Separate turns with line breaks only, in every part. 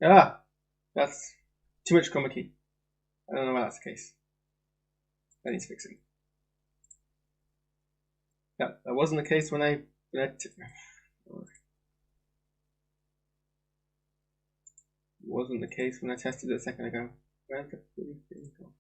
Ah, that's too much chroma key. I don't know why that's the case. That needs fixing. Yeah, that wasn't the case when I wasn't the case when I tested it a second ago. Where's the thing gone?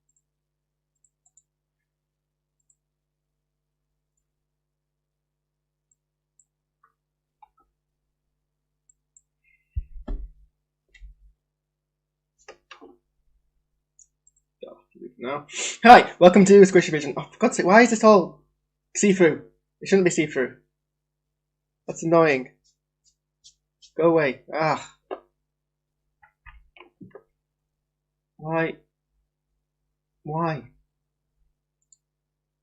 No. Hi, welcome to SquishiVision. Oh, for God's sake, why is this all see-through? It shouldn't be see-through. That's annoying. Go away. Ah. Why? Why?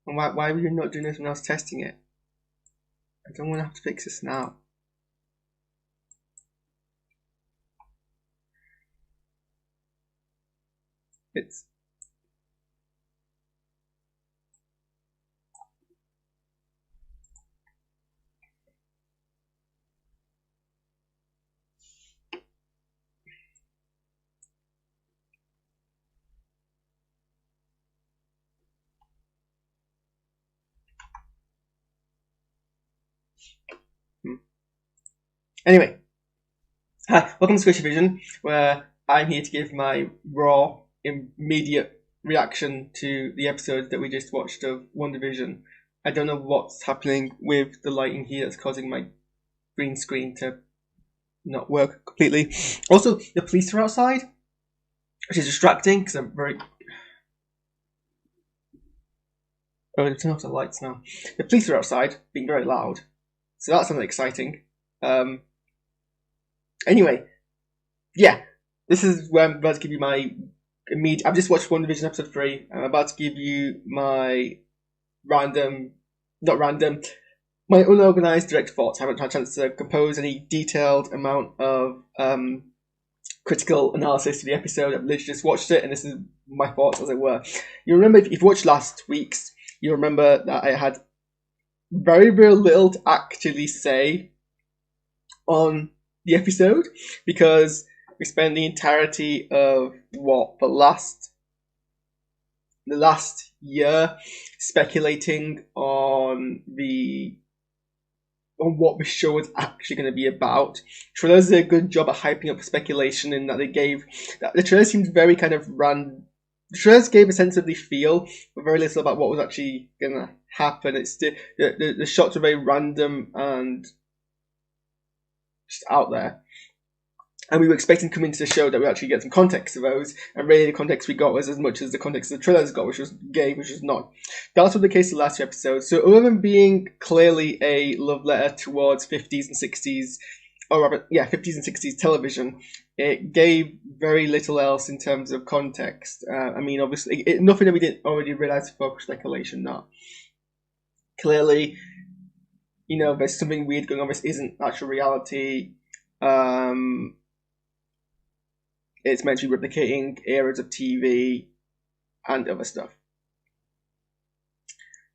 And why were you not doing this when I was testing it? I don't want to have to fix this now. It's... Anyway, hi, welcome to SquishiVision, where I'm here to give my raw, immediate reaction to the episode that we just watched of WandaVision. I don't know what's happening with the lighting here that's causing my green screen to not work completely. Also, the police are outside, which is distracting because I'm very... Oh, they've turned off the lights now. The police are outside, being very loud, so that's something exciting. Anyway, yeah, this is where I'm about to give you my immediate... I've just watched WandaVision episode 3. I'm about to give you my my unorganized direct thoughts. I haven't had a chance to compose any detailed amount of critical analysis to the episode. I've literally just watched it, and this is my thoughts, as it were. You remember, if you've watched last week's, you remember that I had very, very little to actually say on the episode, because we spent the entirety of the last year speculating on what the show is actually going to be about. Trailers did a good job at hyping up speculation, in that the trailer seemed very kind of random. The trailers gave a sense of the feel, but very little about what was actually going to happen. It's the shots were very random and just out there. And we were expecting coming to the show that we actually get some context to those, and really the context we got was as much as the context the trailers got, which was gay, which was not. That was the case the last two episodes. So other than being clearly a love letter towards 50s and 60s, or rather, 50s and 60s television, it gave very little else in terms of context. I mean, obviously, nothing that we didn't already realise for speculation, not. Clearly, there's something weird going on. This isn't actual reality. It's meant to be replicating eras of TV and other stuff.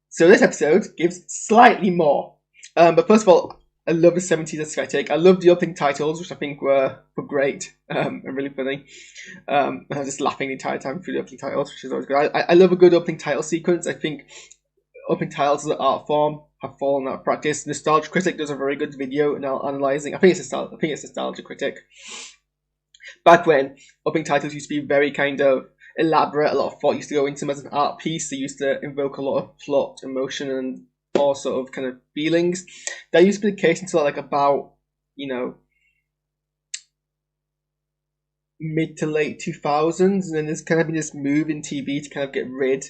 So this episode gives slightly more. But first of all, I love the 70s aesthetic. I love the opening titles, which I think were great and really funny. I was just laughing the entire time through the opening titles, which is always good. I love a good opening title sequence. I think opening titles as an art form have fallen out of practice. Nostalgia Critic does a very good video analysing. I think it's Nostalgia Critic. Back when opening titles used to be very kind of elaborate, a lot of thought used to go into them as an art piece. They used to invoke a lot of plot, emotion, and all sort of kind of feelings. That used to be the case until about, mid to late 2000s, and then there's kind of been this move in TV to kind of get rid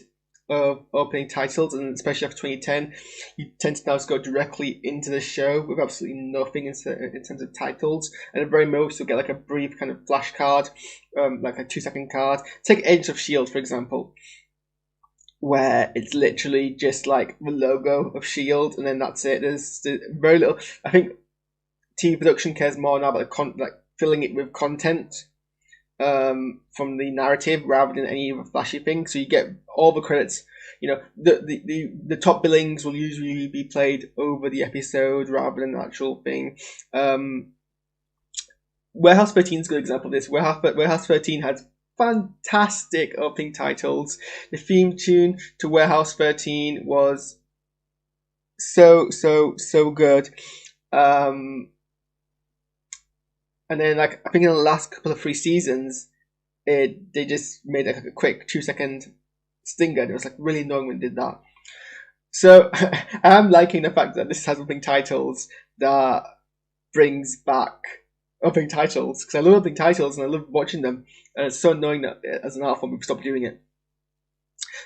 of opening titles, and especially after 2010, you tend to now just go directly into the show with absolutely nothing in terms of titles, and at very most you'll get like a brief kind of flashcard, like a 2-second card. Take Agents of S.H.I.E.L.D. for example, where it's literally just like the logo of S.H.I.E.L.D. and then that's it. There's very little. I think TV production cares more now about filling it with content from the narrative rather than any of the flashy things. So you get all the credits. The top billings will usually be played over the episode rather than the actual thing. Warehouse 13 is a good example of this. Warehouse 13 has fantastic opening titles. The theme tune to Warehouse 13 was so good. And then, like, I think in the last couple of 3 seasons, they just made like a quick 2-second stinger. It was like really annoying when they did that. So I'm liking the fact that this has opening titles that brings back opening titles, because I love opening titles and I love watching them, and it's so annoying that as an art form we've stopped doing it.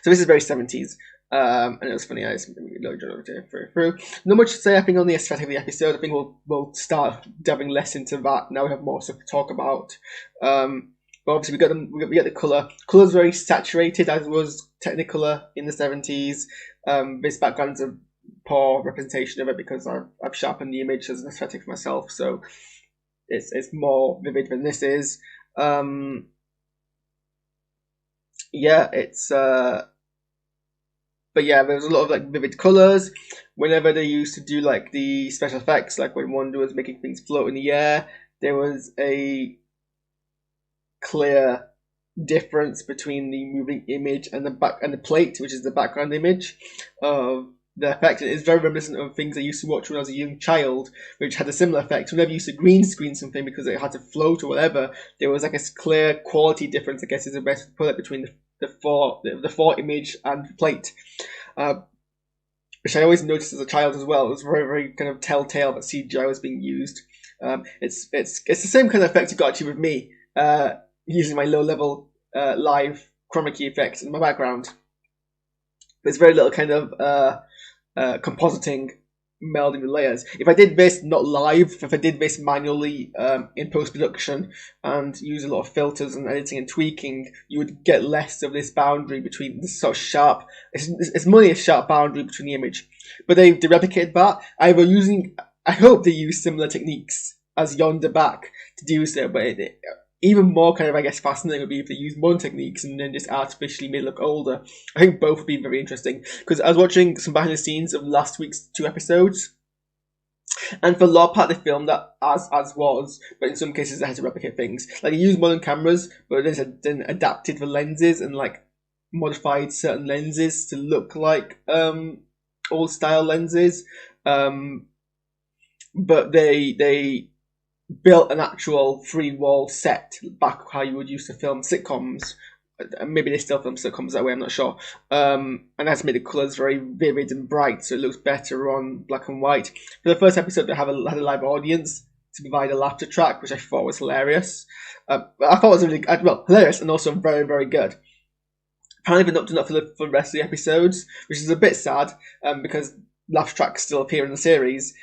So this is very 70s. And it was funny. I just through. Not much to say. I think on the aesthetic of the episode. I think we'll start diving less into that now. We have more stuff to talk about. But obviously we get the color. Color's very saturated, as was Technicolor in the 70s. This background's a poor representation of it because I've sharpened the image as an aesthetic for myself, so it's more vivid than this is. Yeah, it's. But yeah, there's a lot of like vivid colors. Whenever they used to do like the special effects, like when Wanda was making things float in the air, there was a clear difference between the moving image and the plate, which is the background image of the effect. It is very reminiscent of things I used to watch when I was a young child, which had a similar effect. Whenever you used to green screen something because it had to float or whatever, there was like a clear quality difference, I guess is the best way to put it, between the fore image and the plate. Which I always noticed as a child as well. It was very, very kind of telltale that CGI was being used. It's the same kind of effect it got actually with me, using my low-level live chroma key effects in my background. There's very little kind of compositing, melding the layers. If I did this not live, if I did this manually in post-production and use a lot of filters and editing and tweaking, you would get less of this boundary between this sort of sharp. It's more a sharp boundary between the image. But they replicated that. I hope they use similar techniques as Yonder Back to do so, but even more kind of, I guess, fascinating would be if they use modern techniques and then just artificially made it look older. I think both would be very interesting, because I was watching some behind the scenes of last week's 2 episodes, and for a lot of part they filmed that as was, but in some cases they had to replicate things. Like, they used modern cameras, but then adapted the lenses and like modified certain lenses to look like old style lenses. But they built an actual 3-wall set back how you would use to film sitcoms. Maybe they still film sitcoms that way, I'm not sure. And that's made the colours very vivid and bright, so it looks better on black and white. For the first episode, they had a live audience to provide a laughter track, which I thought was hilarious. I thought it was really hilarious and also very, very good. Apparently, they're not done that for the rest of the episodes, which is a bit sad, because laugh tracks still appear in the series.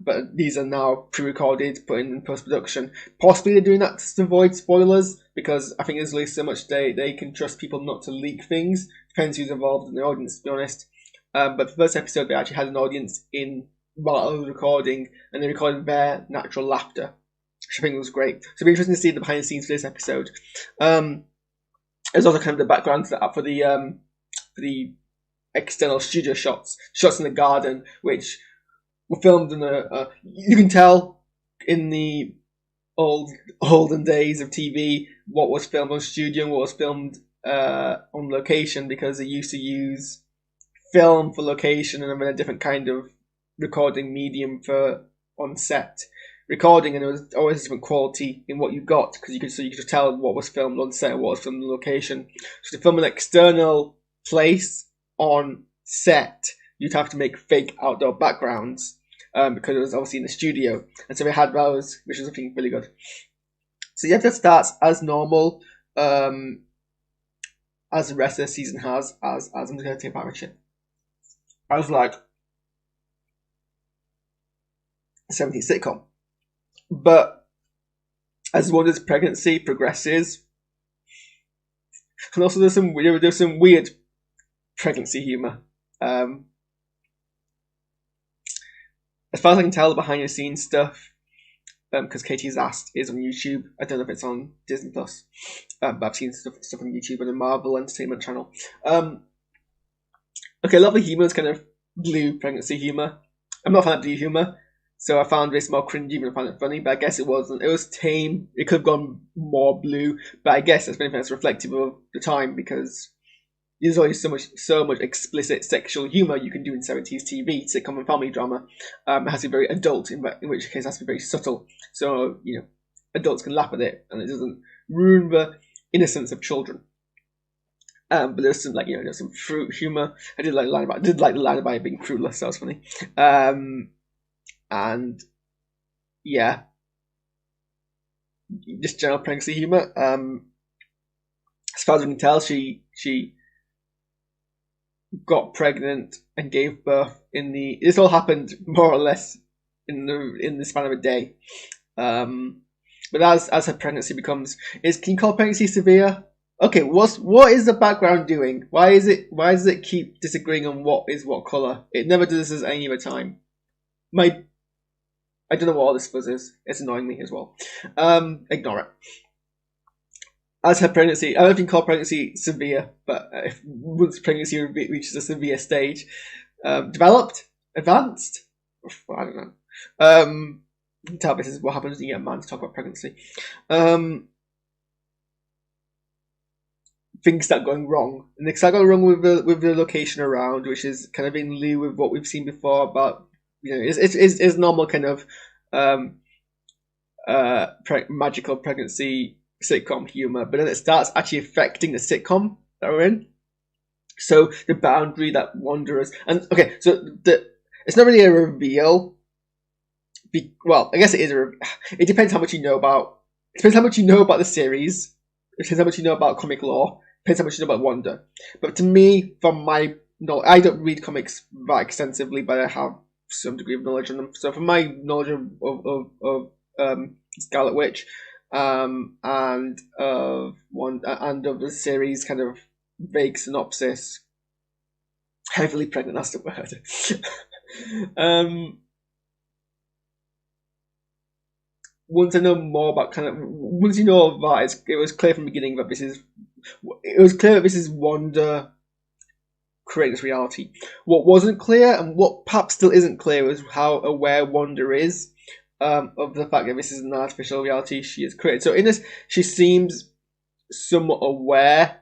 But these are now pre-recorded, put in post-production. Possibly they're doing that to avoid spoilers, because I think there's only so much they can trust people not to leak things. Depends who's involved in the audience, to be honest. But the first episode, they actually had an audience in while I was recording, and they recorded their natural laughter, which I think was great. So it'll be interesting to see the behind the scenes for this episode. There's also kind of the background for the external studio shots in the garden, which were filmed in you can tell in the olden days of TV what was filmed on studio and what was filmed on location, because they used to use film for location and then a different kind of recording medium for on set recording, and there was always a different quality in what you got, because you could just tell what was filmed on set and what was filmed on location. So to film an external place on set, you'd have to make fake outdoor backgrounds, because it was obviously in the studio, and so they had those, which was, I think, really good. So yeah, that starts as normal, as the rest of the season has, as I'm just going to take back my chin. I was like, 70s sitcom. But as Wanda's pregnancy progresses, and also there's some weird pregnancy humour. As far as I can tell, the behind the scenes stuff, because Katie's asked, is on YouTube. I don't know if it's on Disney Plus, but I've seen stuff on YouTube on the Marvel Entertainment channel. Okay, a lot of the humour is kind of blue pregnancy humour. I'm not a fan of blue humour. So I found this more cringy than I found it funny, but I guess it wasn't. It was tame. It could have gone more blue, but I guess that's reflective of the time, because there's only so much explicit sexual humor you can do in 70s TV, sitcom and family drama. It has to be very adult, in which case it has to be very subtle. So, adults can laugh at it, and it doesn't ruin the innocence of children. But there's some some fruit humor. I did like the line about it being fruitless. That was funny. And yeah, just general pregnancy humor. As far as we can tell, she got pregnant and gave birth this all happened more or less in the span of a day. But as her pregnancy becomes, can you call pregnancy severe? Okay, what is the background doing? Why does it keep disagreeing on what is what colour? It never does this at any other time. I don't know what all this fuzz is. It's annoying me as well. Ignore it. As her pregnancy, I don't know if you can call pregnancy severe, but once pregnancy reaches a severe stage, developed, advanced, I don't know. You can tell this is what happens when you get a man to talk about pregnancy. Things start going wrong, and they start going wrong with the location around, which is kind of in lieu with what we've seen before about it's normal kind of magical pregnancy sitcom humor, but then it starts actually affecting the sitcom that we're in. So the boundary that Wanderers and okay, so it's not really a reveal. Well, I guess it is it depends how much you know about. It depends how much you know about the series. It depends how much you know about comic lore. It depends how much you know about Wanda. But to me, from my I don't read comics that extensively, but I have some degree of knowledge on them. So from my knowledge of Scarlet Witch, and of the series kind of vague synopsis, heavily pregnant, that's the word. Once I know more about once you know that, it was clear from the beginning that this is Wanda creating this reality. What wasn't clear, and what perhaps still isn't clear, is how aware Wanda is of the fact that this is an artificial reality she has created. So in this, she seems somewhat aware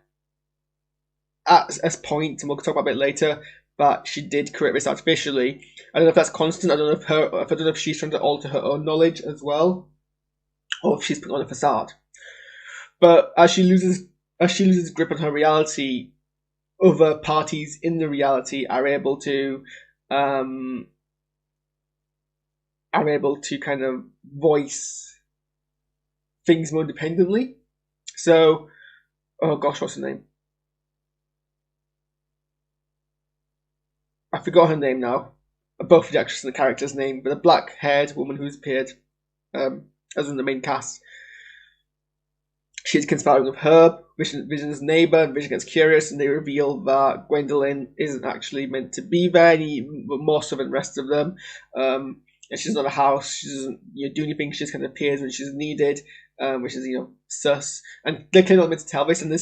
at a point, and we'll talk about it a bit later, but she did create this artificially. I don't know if that's constant. I don't know if she's trying to alter her own knowledge as well, or if she's putting on a facade. But as she loses grip on her reality, other parties in the reality are able to kind of voice things more independently. So, oh gosh, what's her name? I forgot her name now. Both the actress and the character's name, but the black-haired woman who's appeared as in the main cast. She's conspiring with Herb, Vision's neighbour, and Vision gets curious, and they reveal that Gwendolyn isn't actually meant to be there, more so than the rest of them. And she's not a house. She doesn't do anything. She just kind of appears when she's needed, which is sus. And they're clearly not meant to tell this. And they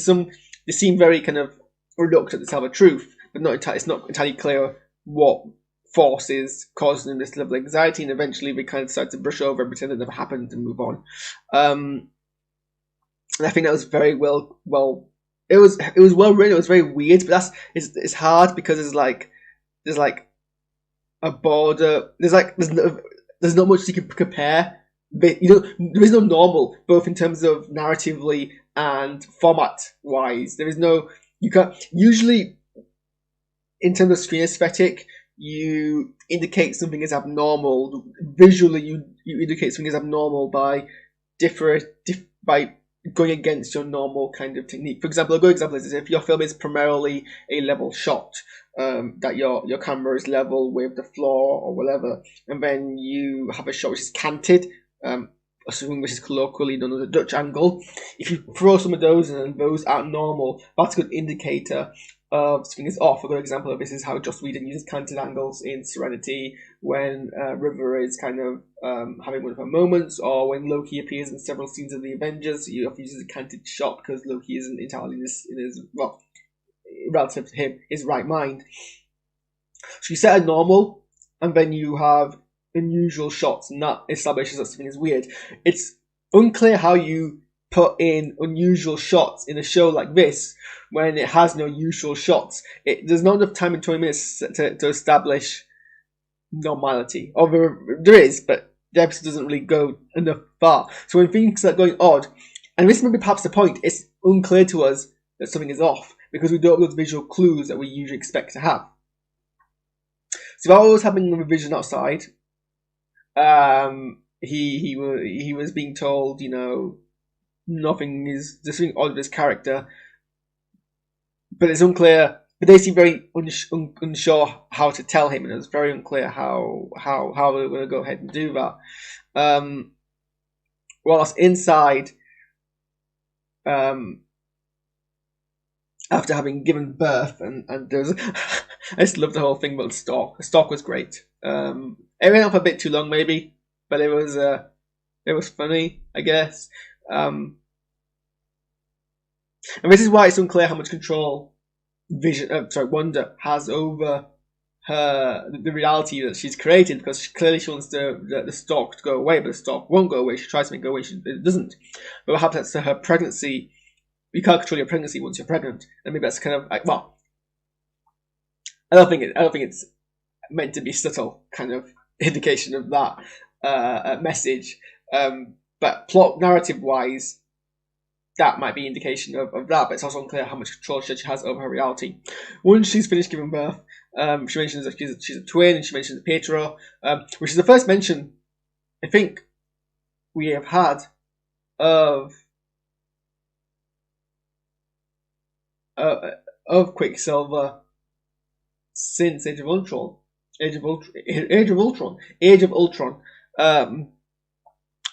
seem very kind of reluctant to tell the truth, but it's not entirely clear what force is causing them this level of anxiety. And eventually, they kind of decide to brush over and pretend it never happened and move on. And I think that was very well. It was well written. It was very weird, but it's hard because there's a border. There's not much you can compare. But, there is no normal, both in terms of narratively and format wise. There is no. You can't usually, in terms of screen aesthetic, you indicate something is abnormal. Visually, you indicate something is abnormal by by going against your normal kind of technique. For example, a good example is if your film is primarily a level shot, that your camera is level with the floor or whatever, and then you have a shot which is canted, assuming this is colloquially known as a Dutch angle. If you throw some of those and those aren't normal, that's a good indicator of something is off. A good example of this is how Joss Whedon uses canted angles in Serenity when River is kind of having one of her moments, or when Loki appears in several scenes of the Avengers. He often uses a canted shot because Loki isn't entirely in his relative to him, his right mind. So you set a normal, and then you have unusual shots, and that establishes that something is weird. It's unclear how you put in unusual shots in a show like this when it has no usual shots. There's not enough time in 20 minutes to establish normality. Or there is, but the episode doesn't really go enough far. So when things start going odd, and this may be perhaps the point, it's unclear to us that something is off because we don't have those visual clues that we usually expect to have. So while it was happening with Vision outside, he was being told, nothing is, there's something odd with his character, but it's unclear. But they seem very unsure how to tell him, and it was very unclear how they were going to go ahead and do that. Whilst inside, after having given birth, and there's, I just love the whole thing about the stalk. The stalk was great. It went off a bit too long, maybe, but it was funny, I guess. And this is why it's unclear how much control Wanda has over the reality that she's created, because clearly she wants the stalk to go away, but the stalk won't go away. She tries to make it go away, it doesn't. But what happens to her pregnancy? You can't control your pregnancy once you're pregnant, and maybe that's kind of like, well, I don't think it's meant to be subtle kind of indication of that message, but plot narrative wise, that might be indication of that, but it's also unclear how much control she has over her reality. Once she's finished giving birth, she mentions that she's a twin, and she mentions Pietro, which is the first mention I think we have had of Quicksilver since Age of Ultron. And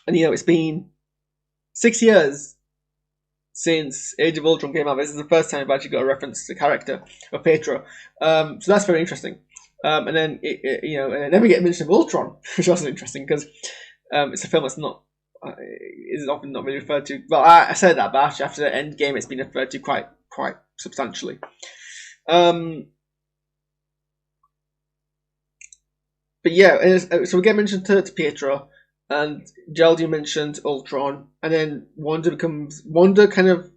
it's been 6 years since Age of Ultron came out. This is the first time I've actually got a reference to the character of Pietro. So that's very interesting. And then and then we get a mention of Ultron, which is also interesting because it's a film that's not is often not really referred to. Well, I said that, but actually after the Endgame, it's been referred to quite substantially. But yeah, so we get mentioned to Pietro, and Geraldine mentioned Ultron, and then Wanda kind of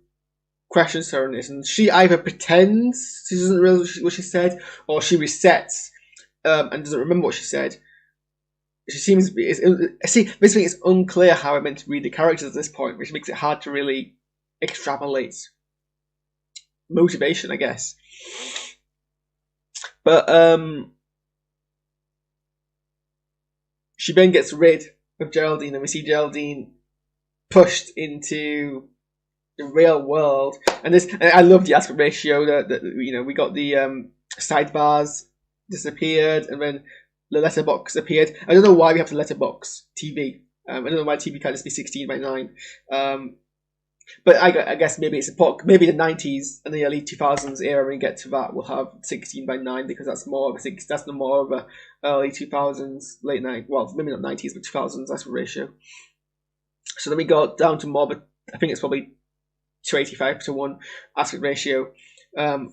questions her on this, and she either pretends she doesn't realize what she said, or she resets and doesn't remember what she said. She seems to be. Basically, it's unclear how I'm meant to read the characters at this point, which makes it hard to really extrapolate motivation, I guess. But she then gets rid of Geraldine, and we see Geraldine pushed into the real world. And I love the aspect ratio that we got the sidebars disappeared, and then the letterbox appeared. I don't know why we have to letterbox TV. I don't know why TV can't just be 16:9. But I guess maybe it's maybe the 90s and the early 2000s era, when we get to that, we'll have 16:9, because that's more of a early 2000s, late 90s, well, maybe not 90s, but 2000s aspect ratio. So then we go down to more, but I think it's probably 285:1 aspect ratio. And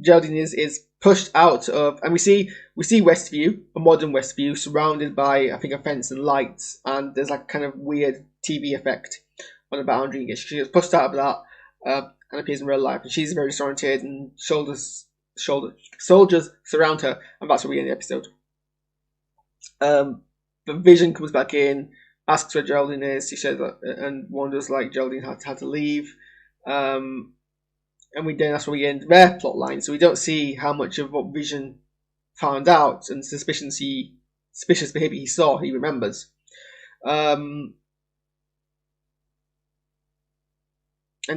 Geraldine is pushed out of, and we see Westview, a modern Westview, surrounded by, I think, a fence and lights, and there's like kind of weird TV effect on the boundary. She gets pushed out of that and appears in real life, and she's very disoriented, and soldiers surround her, and that's where we end the episode. But Vision comes back in, asks where Geraldine is. She says that, and Wanda's like, Geraldine had to leave. And that's where we end their plot line. So we don't see how much of what Vision found out and suspicious behaviour he saw, he remembers. And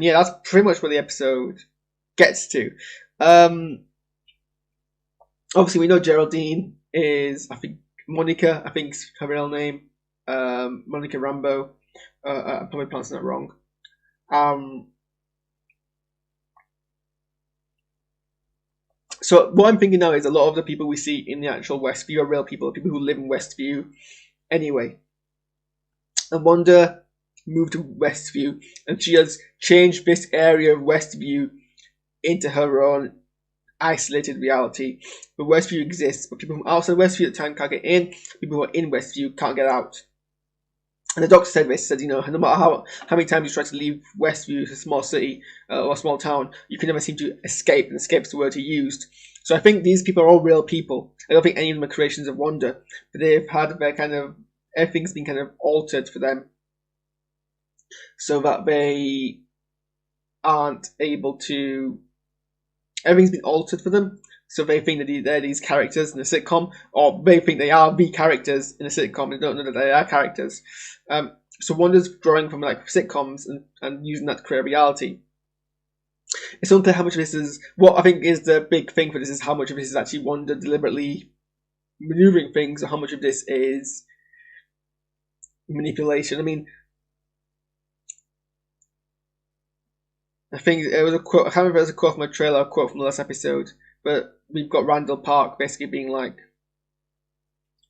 yeah, that's pretty much where the episode gets to. Obviously, we know Geraldine is, I think, Monica, I think's her real name. Monica Rambeau. I'm probably pronouncing that wrong. So what I'm thinking now is a lot of the people we see in the actual Westview are real people who live in Westview anyway. And Wanda moved to Westview, and she has changed this area of Westview into her own isolated reality. But Westview exists, but people from outside Westview at the time can't get in. People who are in Westview can't get out. And the doctor said this, said, no matter how many times you try to leave Westview, a small city or a small town, you can never seem to escape, and escape's the word he used. So I think these people are all real people. I don't think any of them are creations of Wanda, but they've had their everything's been kind of altered for them, so that they aren't able to. Everything's been altered for them, so they think that they're these characters in a sitcom, or they think they are the characters in a sitcom. They don't know that they are characters. So Wanda's drawing from sitcoms and using that to create reality. It's unclear how much of this is. What I think is the big thing for this is how much of this is actually Wanda deliberately maneuvering things, or how much of this is manipulation. I mean, I think it was a quote. I can't remember if it was a quote from a trailer, or a quote from the last episode, but we've got Randall Park basically being like,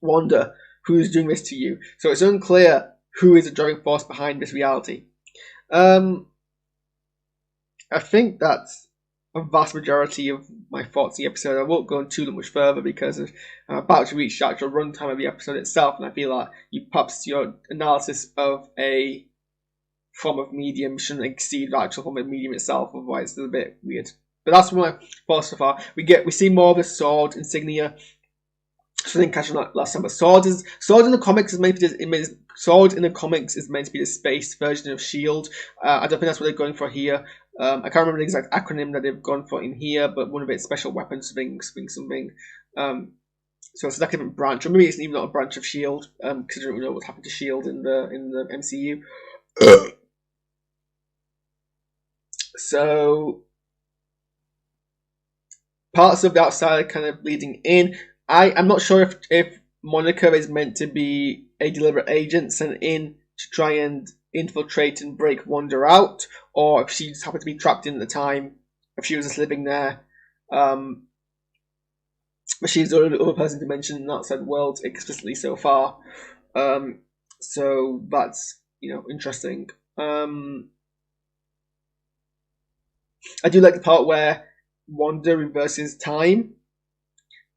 Wanda, who's doing this to you? So it's unclear who is the driving force behind this reality. I think that's a vast majority of my thoughts on the episode. I won't go too much further because I'm about to reach the actual runtime of the episode itself, and I feel like perhaps your analysis of a form of medium shouldn't exceed the actual form of medium itself, otherwise it's a bit weird. But that's my thoughts so far. We see more of the sword insignia. So I didn't catch on last time, but sword in the comics is meant to be sword in the comics is meant to be the space version of Shield. I don't think that's what they're going for here. I can't remember the exact acronym that they've gone for in here, but one of its special weapons something. So it's like a different branch, or maybe it's even not a branch of Shield, because I don't really know what's happened to Shield in the MCU. So parts of the outside are kind of bleeding in. I'm not sure if Monica is meant to be a deliberate agent sent in to try and infiltrate and break Wanda out, or if she just happened to be trapped in at the time, if she was just living there. But she's the only other person to mention in the outside world explicitly so far. So that's, interesting. I do like the part where Wanda reverses time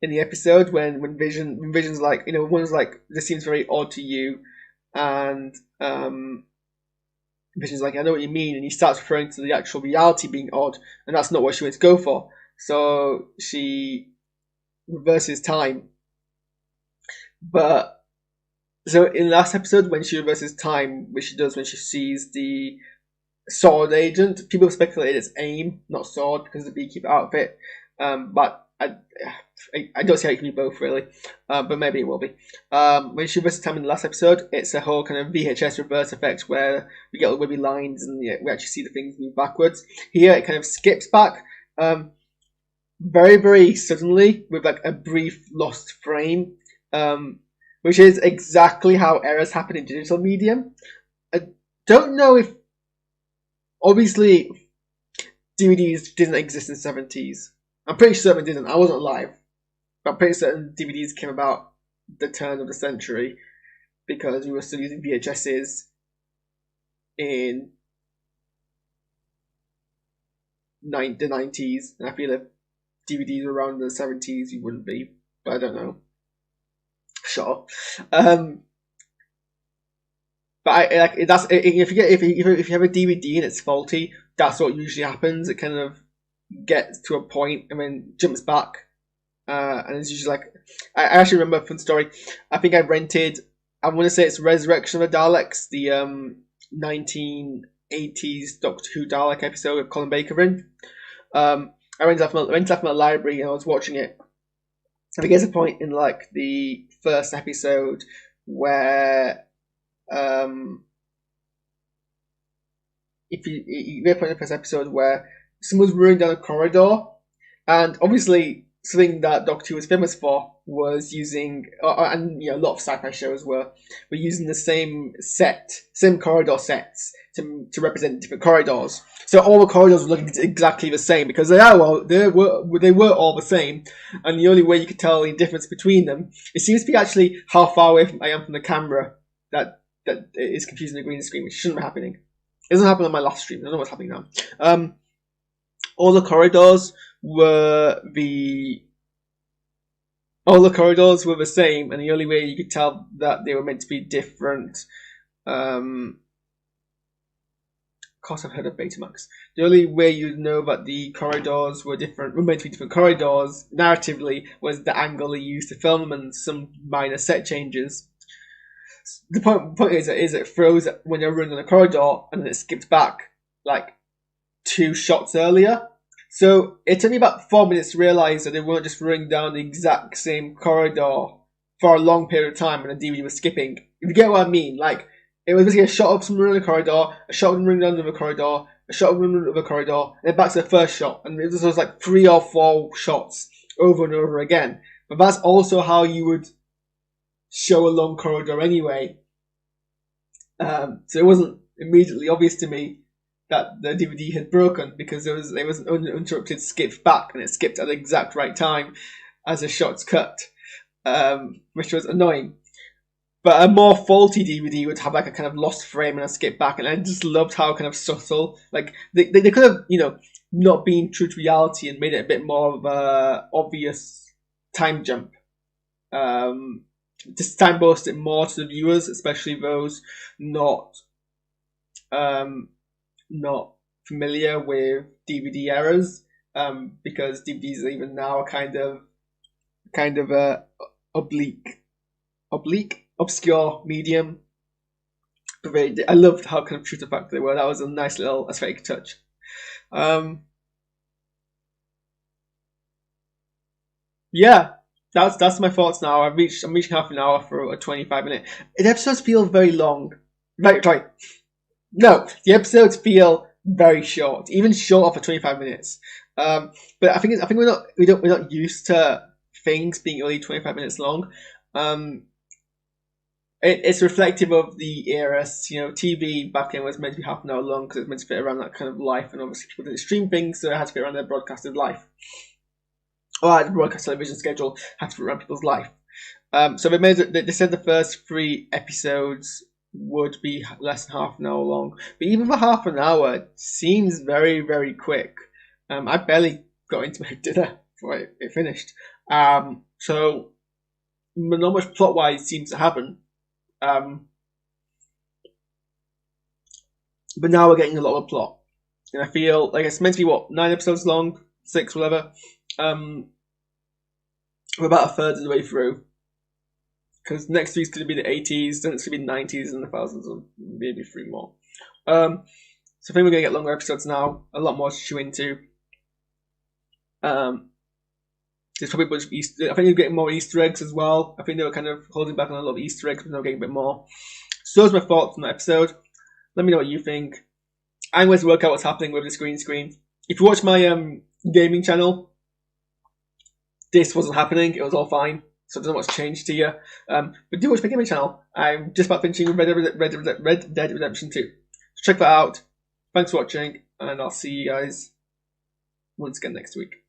in the episode when Vision's like, Wanda's like, this seems very odd to you, and Vision's like, I know what you mean, and he starts referring to the actual reality being odd, and that's not what she wants to go for. So she reverses time. But so in the last episode, when she reverses time, which she does when she sees the sword agent, people speculate it's AIM, not sword, because of the beekeeper outfit. But I don't see how it can be both, really. But maybe it will be. When she reverses time in the last episode, it's a whole kind of VHS reverse effect where we get all the webby lines and we actually see the things move backwards. Here, it kind of skips back very, very suddenly with like a brief lost frame, which is exactly how errors happen in digital medium. I don't know if... Obviously, DVDs didn't exist in the 70s. I'm pretty certain it didn't. I wasn't alive. But I'm pretty certain DVDs came about the turn of the century because we were still using VHSs in the 90s. And I feel if DVDs were around the 70s, you wouldn't be. But I don't know. Sure. But if you have a DVD and it's faulty, that's what usually happens. It kind of gets to a point and then jumps back, and it's usually like, I actually remember a fun story. I think I rented, I want to say it's Resurrection of the Daleks, the 1980s Doctor Who Dalek episode with Colin Baker in. I rented that from a library and I was watching it. I think there's a point in like the first episode where if you get the first episode where someone's running down a corridor, and obviously something that Doctor Who was famous for was using, and a lot of sci-fi shows were using the same corridor sets to represent different corridors. So all the corridors were looking exactly the same because they were all the same, and the only way you could tell the difference between them, it seems to be actually how far away I am from the camera that is confusing the green screen, which shouldn't be happening. It doesn't happen on my last stream. I don't know what's happening now. All the corridors were all the corridors were the same, and the only way you could tell that they were meant to be different. Of course, I've heard of Betamax. The only way you'd know that the corridors were meant to be different corridors, narratively, was the angle they used to film them and some minor set changes. The point is it froze when you're running on a corridor, and then it skipped back like 2 shots earlier. So it took me about 4 minutes to realise that they weren't just running down the exact same corridor for a long period of time and the DVD was skipping. If you get what I mean, like, it was basically a shot of someone running a corridor, a shot of them running down another corridor, a shot of them running another corridor, and then back to the first shot. And it was like 3 or 4 shots over and over again. But that's also how you would show a long corridor anyway. So it wasn't immediately obvious to me that the DVD had broken, because there was an uninterrupted skip back, and it skipped at the exact right time as the shots cut, which was annoying. But a more faulty DVD would have like a kind of lost frame and a skip back, and I just loved how kind of subtle, like they could have, not been true to reality and made it a bit more of a obvious time jump. Just signpost it more to the viewers, especially those not familiar with DVD eras, because DVDs even now are kind of a obscure medium. But I loved how kind of true to the fact they were. That was a nice little aesthetic touch. Yeah, that's my thoughts now. I'm reaching half an hour for a 25-minute. The episodes feel very long. Right, sorry. No, the episodes feel very short, even shorter for 25 minutes. But I think we're not used to things being only 25 minutes long. It's reflective of the era. TV back then was meant to be half an hour long because it was meant to fit around that kind of life, and obviously people didn't stream things, so it had to fit around their broadcasted life. Or the broadcast television schedule had to fit around people's life. So they said the first 3 episodes would be less than half an hour long, but even for half an hour, it seems very, very quick. I barely got into my dinner before it finished. So not much plot-wise seems to happen. But now we're getting a lot of plot, and I feel like it's meant to be 9 episodes long, 6, whatever. We're about a third of the way through, because next week's going to be the 80s, then it's going to be the 90s and the 1000s, and maybe 3 more. So I think we're going to get longer episodes now, a lot more to chew into. There's probably a bunch of I think they're getting more Easter eggs as well. I think they were kind of holding back on a lot of Easter eggs, but now getting a bit more. So those are my thoughts on that episode. Let me know what you think. I'm going to work out what's happening with the green screen. If you watch my gaming channel, this wasn't happening. It was all fine. So I don't know what's changed to you. But do watch my gaming channel. I'm just about finishing Red Dead Redemption 2. So check that out. Thanks for watching, and I'll see you guys once again next week.